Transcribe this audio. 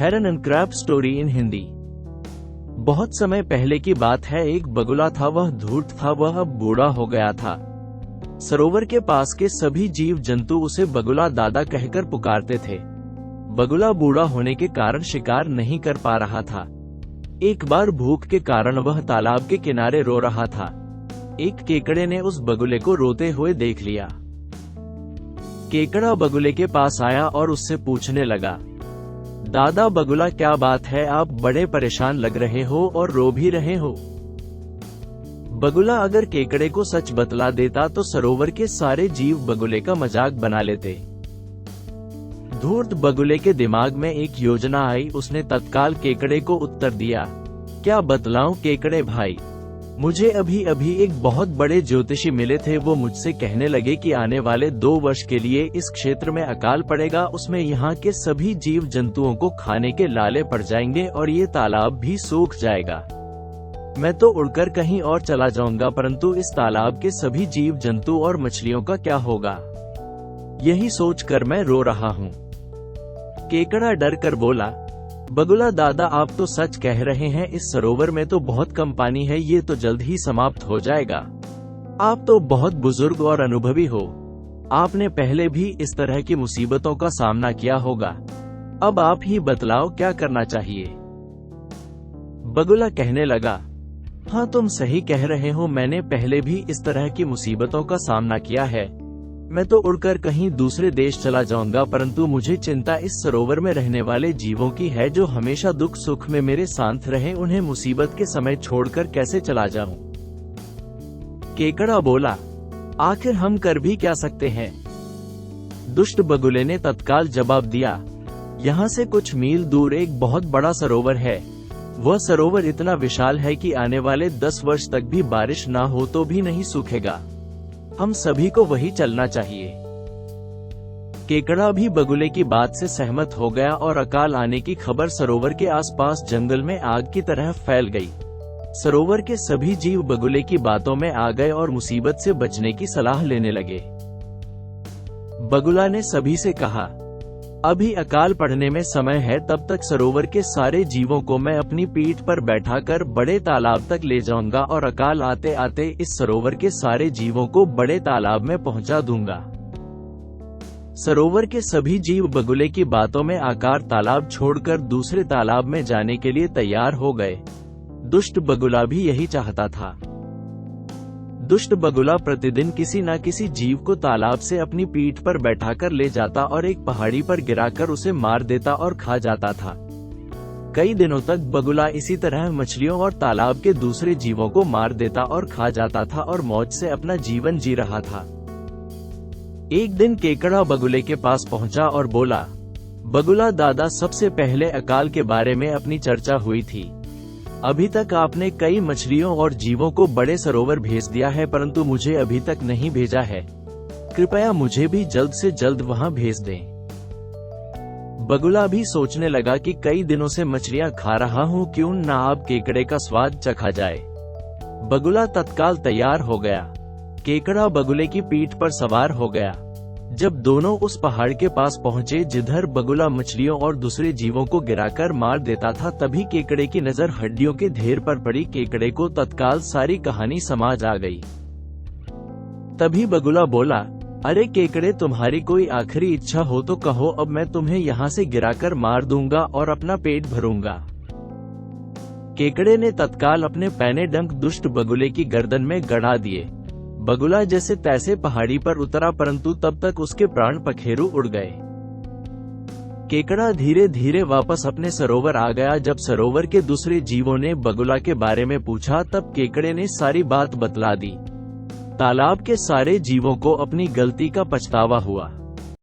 Heron and crab story in Hindi. बहुत समय पहले की बात है, एक बगुला था। वह धूर्त था, वह अब बूढ़ा हो गया था। सरोवर के पास के सभी जीव जंतु उसे बगुला दादा कहकर पुकारते थे। बगुला बूढ़ा होने के कारण शिकार नहीं कर पा रहा था। एक बार भूख के कारण वह तालाब के किनारे रो रहा था। एक केकड़े ने उस बगुले को रोते हुए देख लिया। केकड़ा बगुले के पास आया और उससे पूछने लगा, दादा बगुला, क्या बात है, आप बड़े परेशान लग रहे हो और रो भी रहे हो। बगुला अगर केकड़े को सच बतला देता तो सरोवर के सारे जीव बगुले का मजाक बना लेते। धूर्त बगुले के दिमाग में एक योजना आई। उसने तत्काल केकड़े को उत्तर दिया, क्या बतलाऊं केकड़े भाई, मुझे अभी अभी एक बहुत बड़े ज्योतिषी मिले थे। वो मुझसे कहने लगे कि आने वाले 2 वर्ष के लिए इस क्षेत्र में अकाल पड़ेगा। उसमें यहाँ के सभी जीव जंतुओं को खाने के लाले पड़ जाएंगे और ये तालाब भी सूख जाएगा। मैं तो उड़कर कहीं और चला जाऊंगा, परंतु इस तालाब के सभी जीव जंतु और मछलियों का क्या होगा, यही सोचकर मैं रो रहा हूँ। केकड़ा डर कर बोला, बगुला दादा, आप तो सच कह रहे हैं। इस सरोवर में तो बहुत कम पानी है, ये तो जल्द ही समाप्त हो जाएगा। आप तो बहुत बुजुर्ग और अनुभवी हो, आपने पहले भी इस तरह की मुसीबतों का सामना किया होगा। अब आप ही बतलाओ क्या करना चाहिए। बगुला कहने लगा, हाँ तुम सही कह रहे हो, मैंने पहले भी इस तरह की मुसीबतों का सामना किया है। मैं तो उड़कर कहीं दूसरे देश चला जाऊंगा, परंतु मुझे चिंता इस सरोवर में रहने वाले जीवों की है, जो हमेशा दुख सुख में मेरे साथ रहे। उन्हें मुसीबत के समय छोड़कर कैसे चला जाऊं। केकड़ा बोला, आखिर हम कर भी क्या सकते हैं। दुष्ट बगुले ने तत्काल जवाब दिया, यहाँ से कुछ मील दूर एक बहुत बड़ा सरोवर है। वह सरोवर इतना विशाल है कि आने वाले 10 वर्ष तक भी बारिश ना हो तो भी नहीं सूखेगा। हम सभी को वही चलना चाहिए। केकड़ा भी बगुले की बात से सहमत हो गया और अकाल आने की खबर सरोवर के आसपास जंगल में आग की तरह फैल गई। सरोवर के सभी जीव बगुले की बातों में आ गए और मुसीबत से बचने की सलाह लेने लगे। बगुला ने सभी से कहा, अभी अकाल पड़ने में समय है, तब तक सरोवर के सारे जीवों को मैं अपनी पीठ पर बैठाकर बड़े तालाब तक ले जाऊंगा और अकाल आते आते इस सरोवर के सारे जीवों को बड़े तालाब में पहुंचा दूंगा। सरोवर के सभी जीव बगुले की बातों में आकर तालाब छोड़कर दूसरे तालाब में जाने के लिए तैयार हो गए। दुष्ट बगुला भी यही चाहता था। दुष्ट बगुला प्रतिदिन किसी न किसी जीव को तालाब से अपनी पीठ पर बैठाकर ले जाता और एक पहाड़ी पर गिराकर उसे मार देता और खा जाता था। कई दिनों तक बगुला इसी तरह मछलियों और तालाब के दूसरे जीवों को मार देता और खा जाता था और मौज से अपना जीवन जी रहा था। एक दिन केकड़ा बगुले के पास पहुंचा और बोला, बगुला दादा, सबसे पहले अकाल के बारे में अपनी चर्चा हुई थी। अभी तक आपने कई मछलियों और जीवों को बड़े सरोवर भेज दिया है, परंतु मुझे अभी तक नहीं भेजा है। कृपया मुझे भी जल्द से जल्द वहां भेज दें। बगुला भी सोचने लगा कि कई दिनों से मछलियां खा रहा हूं, क्यों ना आप केकड़े का स्वाद चखा जाए। बगुला तत्काल तैयार हो गया। केकड़ा बगुले की पीठ पर सवार हो गया। जब दोनों उस पहाड़ के पास पहुंचे जिधर बगुला मछलियों और दूसरे जीवों को गिराकर मार देता था, तभी केकड़े की नजर हड्डियों के ढेर पर पड़ी। केकड़े को तत्काल सारी कहानी समझ आ गई। तभी बगुला बोला, अरे केकड़े, तुम्हारी कोई आखिरी इच्छा हो तो कहो, अब मैं तुम्हें यहाँ से गिराकर मार दूंगा और अपना पेट भरूंगा। केकड़े ने तत्काल अपने पैने डंक दुष्ट बगुले की गर्दन में गड़ा दिए। बगुला जैसे तैसे पहाड़ी पर उतरा, परंतु तब तक उसके प्राण पखेरु उड़ गए। केकड़ा धीरे धीरे वापस अपने सरोवर आ गया। जब सरोवर के दूसरे जीवों ने बगुला के बारे में पूछा, तब केकड़े ने सारी बात बतला दी। तालाब के सारे जीवों को अपनी गलती का पछतावा हुआ।